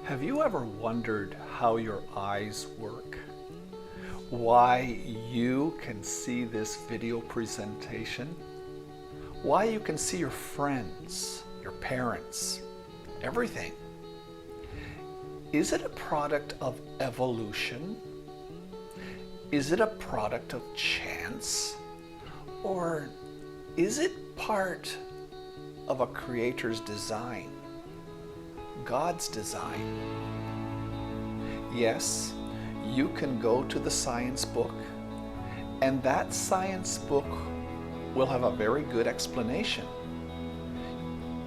Have you ever wondered how your eyes work? Why you can see this video presentation? Why you can see your friends, your parents, everything? Is it a product of evolution? Is it a product of chance? Or is it part of a creator's design? God's design? Yes, you can go to the science book, and that science book will have a very good explanation.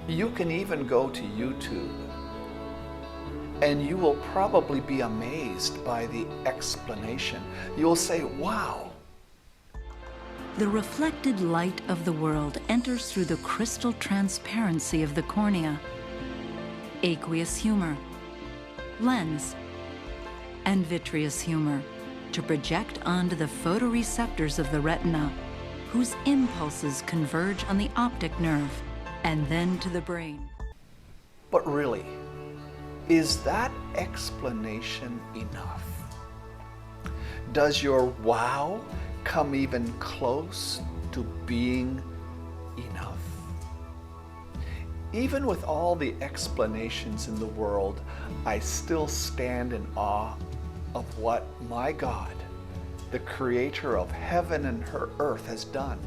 You can even go to YouTube, and you will probably be amazed by the explanation. You'll say, wow. The reflected light of the world enters through the crystal transparency of the cornea, aqueous humor, lens, and vitreous humor to project onto the photoreceptors of the retina, whose impulses converge on the optic nerve and then to the brain. But really, is that explanation enough? Does your wow come even close to being enough? Even with all the explanations in the world, I still stand in awe of what my God, the creator of heaven and earth, has done.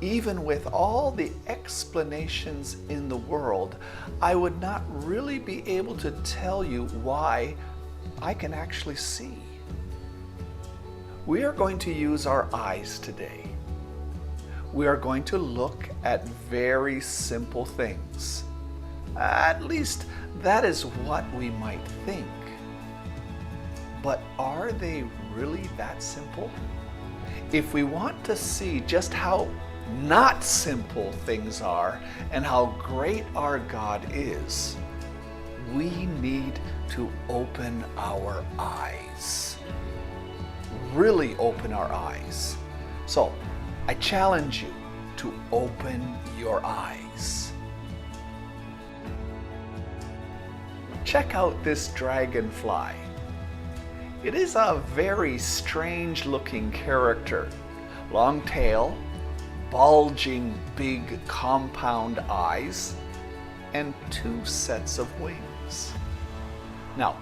Even with all the explanations in the world, I would not really be able to tell you why I can actually see. We are going to use our eyes today. We are going to look at very simple things. At least that is what we might think. But are they really that simple? If we want to see just how not simple things are and how great our God is, we need to open our eyes. Really open our eyes. So, I challenge you to open your eyes. Check out this dragonfly. It is a very strange looking character. Long tail, bulging big compound eyes, and 2 sets of wings. Now,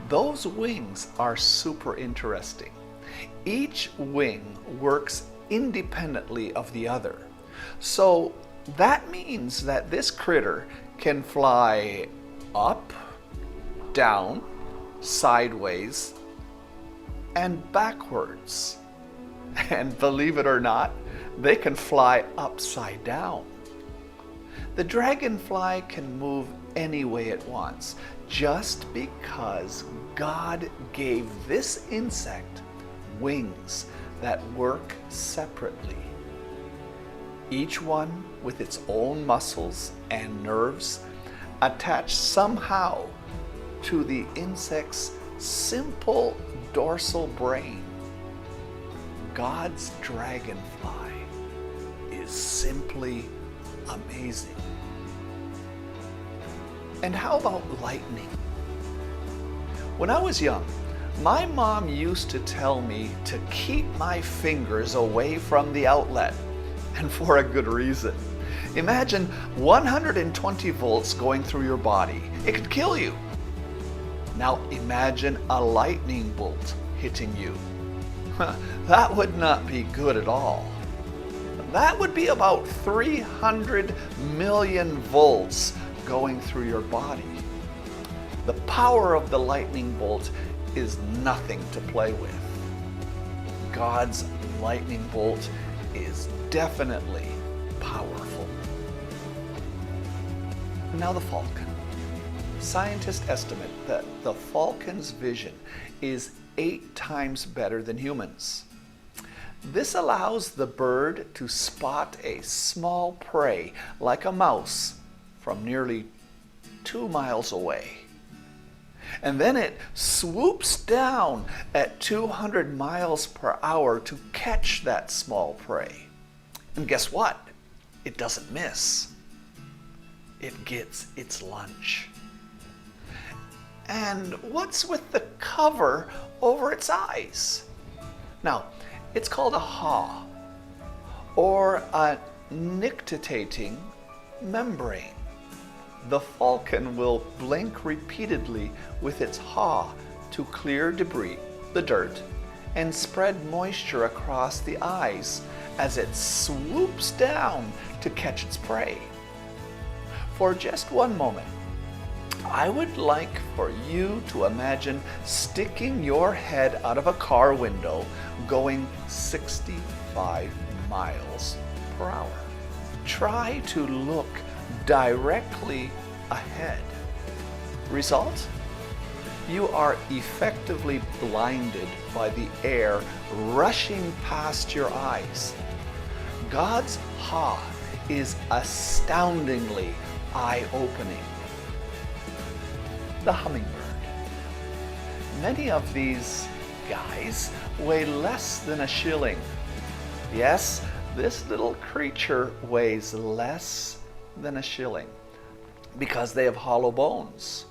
those wings are super interesting. Each wing works independently of the other. So that means that this critter can fly up, down, sideways, and backwards. And believe it or not, they can fly upside down. The dragonfly can move any way it wants, just because God gave this insect wings that work separately. Each one with its own muscles and nerves attached somehow to the insect's simple dorsal brain. God's dragonfly is simply amazing. And how about lightning? When I was young, my mom used to tell me to keep my fingers away from the outlet, and for a good reason. Imagine 120 volts going through your body. It could kill you. Now imagine a lightning bolt hitting you. That would not be good at all. That would be about 300 million volts going through your body. The power of the lightning bolt is nothing to play with. God's lightning bolt is definitely powerful. Now the falcon. Scientists estimate that the falcon's vision is 8 times better than humans. This allows the bird to spot a small prey, like a mouse, from nearly 2 miles away. And then it swoops down at 200 miles per hour to catch that small prey. And guess what? It doesn't miss. It gets its lunch. And what's with the cover over its eyes? Now, it's called a haw, or a nictitating membrane. The falcon will blink repeatedly with its haw to clear debris, the dirt, and spread moisture across the eyes as it swoops down to catch its prey. For just one moment, I would like for you to imagine sticking your head out of a car window going 65 miles per hour. Try to look directly ahead. Result? You are effectively blinded by the air rushing past your eyes. God's haw is astoundingly eye-opening. The hummingbird. Many of these guys weigh less than a shilling. Yes, this little creature weighs less than a shilling because they have hollow bones.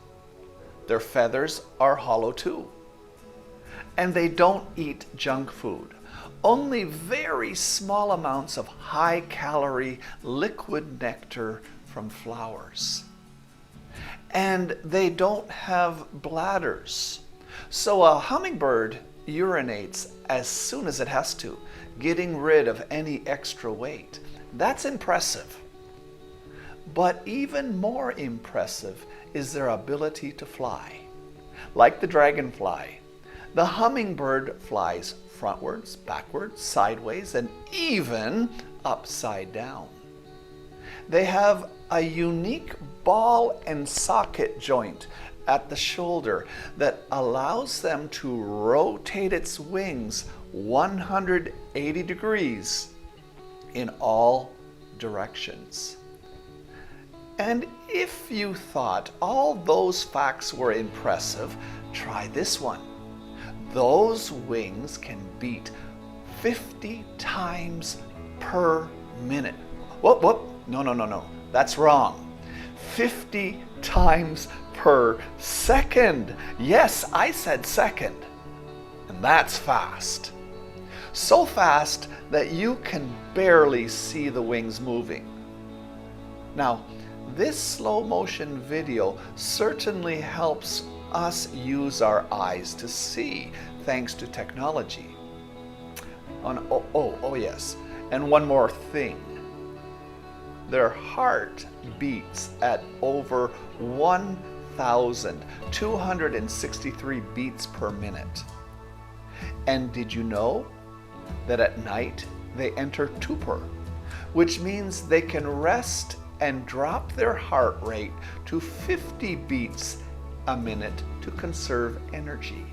Their feathers are hollow too. And they don't eat junk food. Only very small amounts of high-calorie liquid nectar from flowers. And they don't have bladders. So a hummingbird urinates as soon as it has to, getting rid of any extra weight. That's impressive. But even more impressive is their ability to fly. Like the dragonfly, the hummingbird flies frontwards, backwards, sideways, and even upside down. They have a unique ball and socket joint at the shoulder that allows them to rotate its wings 180 degrees in all directions. And if you thought all those facts were impressive, try this one. Those wings can beat 50 times per minute. Whoop, whoop. No. That's wrong. 50 times per second. Yes, I said second. And that's fast. So fast that you can barely see the wings moving. Now, this slow motion video certainly helps us use our eyes to see, thanks to technology. Oh yes, and one more thing. Their heart beats at over 1,263 beats per minute. And did you know that at night they enter torpor, which means they can rest and drop their heart rate to 50 beats a minute to conserve energy.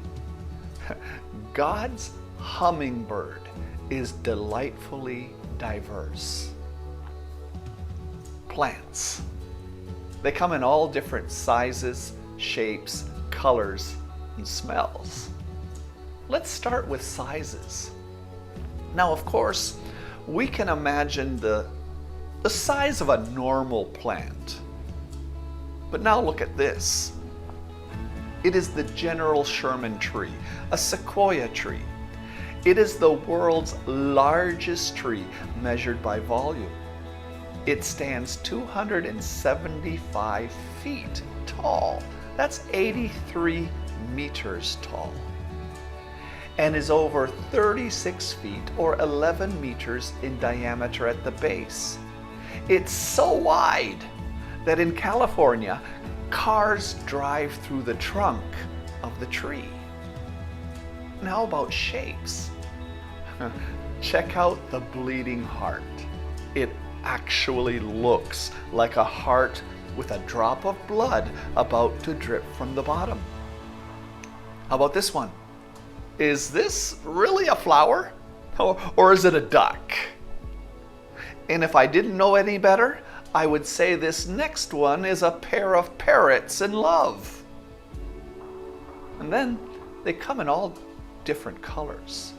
God's hummingbird is delightfully diverse. Plants. They come in all different sizes, shapes, colors, and smells. Let's start with sizes. Now, of course, we can imagine the size of a normal plant. But now look at this. It is the General Sherman tree, a sequoia tree. It is the world's largest tree measured by volume. It stands 275 feet tall. That's 83 meters tall. And is over 36 feet or 11 meters in diameter at the base. It's so wide that in California, cars drive through the trunk of the tree. And how about shapes? Check out the bleeding heart. It actually looks like a heart with a drop of blood about to drip from the bottom. How about this one? Is this really a flower? Or is it a duck? And if I didn't know any better, I would say this next one is a pair of parrots in love. And then they come in all different colors.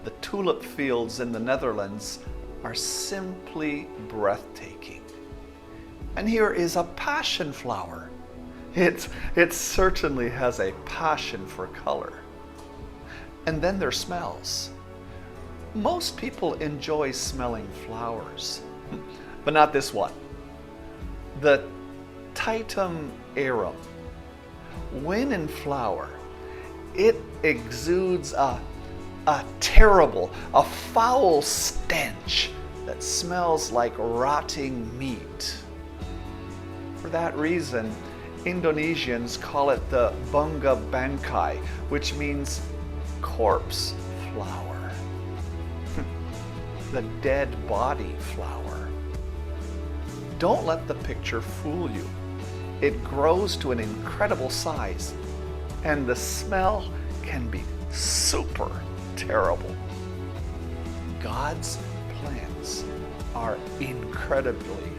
The tulip fields in the Netherlands are simply breathtaking. And here is a passion flower. It certainly has a passion for color. And then their smells. Most people enjoy smelling flowers, but not this one. The Titum arum. When in flower, it exudes a terrible, a foul stench that smells like rotting meat. For that reason, Indonesians call it the bunga bangkai, which means corpse flower. The dead body flower. Don't let the picture fool you. It grows to an incredible size, and the smell can be super terrible. God's plants are incredibly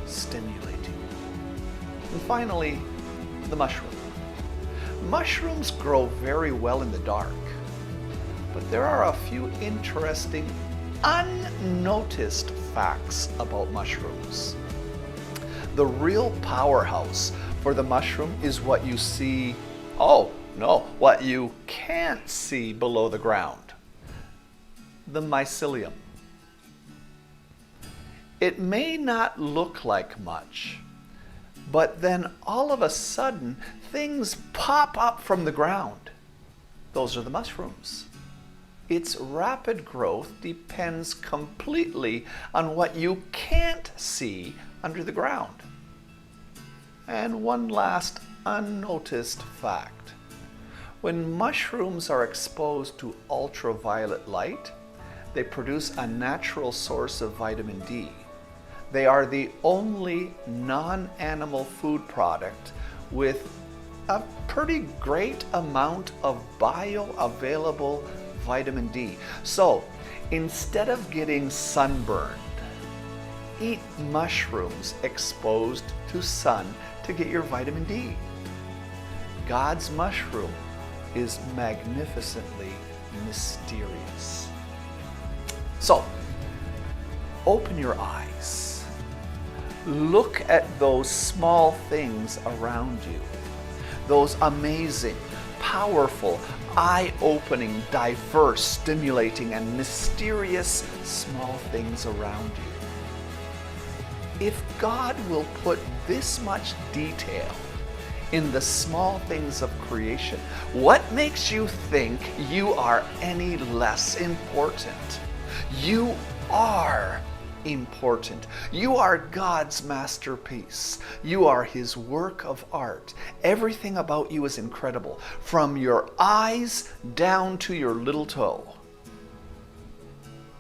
stimulating. And finally, the mushroom. Mushrooms grow very well in the dark, but there are a few interesting, unnoticed facts about mushrooms. The real powerhouse for the mushroom is what you see, what you can't see below the ground. The mycelium. It may not look like much, but then all of a sudden things pop up from the ground. Those are the mushrooms. Its rapid growth depends completely on what you can't see under the ground. And one last unnoticed fact. When mushrooms are exposed to ultraviolet light, they produce a natural source of vitamin D. They are the only non-animal food product with a pretty great amount of bioavailable vitamin D. So instead of getting sunburned, eat mushrooms exposed to sun to get your vitamin D. God's mushroom is magnificently mysterious. So, open your eyes. Look at those small things around you. Those amazing, powerful, eye-opening, diverse, stimulating, and mysterious small things around you. If God will put this much detail in the small things of creation, what makes you think you are any less important? You are important. You are God's masterpiece. You are His work of art. Everything about you is incredible, from your eyes down to your little toe.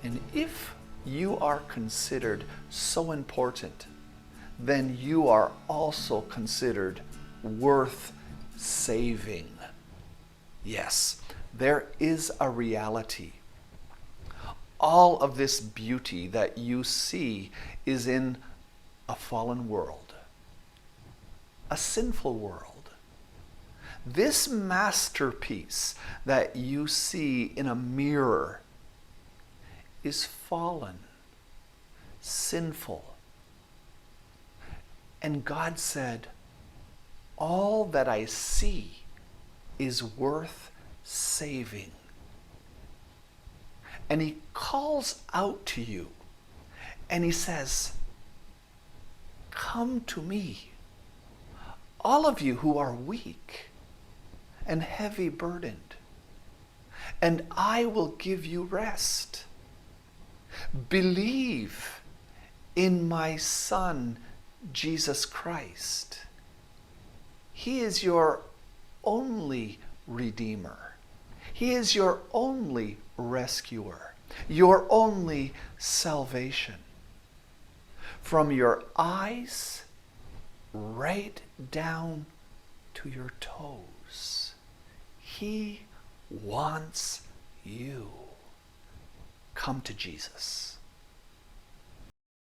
And if you are considered so important, then you are also considered worth saving. Yes, there is a reality. All of this beauty that you see is in a fallen world, a sinful world. This masterpiece that you see in a mirror is fallen, sinful. And God said, all that I see is worth saving. And He calls out to you and He says, come to me, all of you who are weak and heavy burdened, and I will give you rest. Believe in my Son, Jesus Christ. He is your only Redeemer. He is your only rescuer, your only salvation. From your eyes right down to your toes, He wants you. Come to Jesus.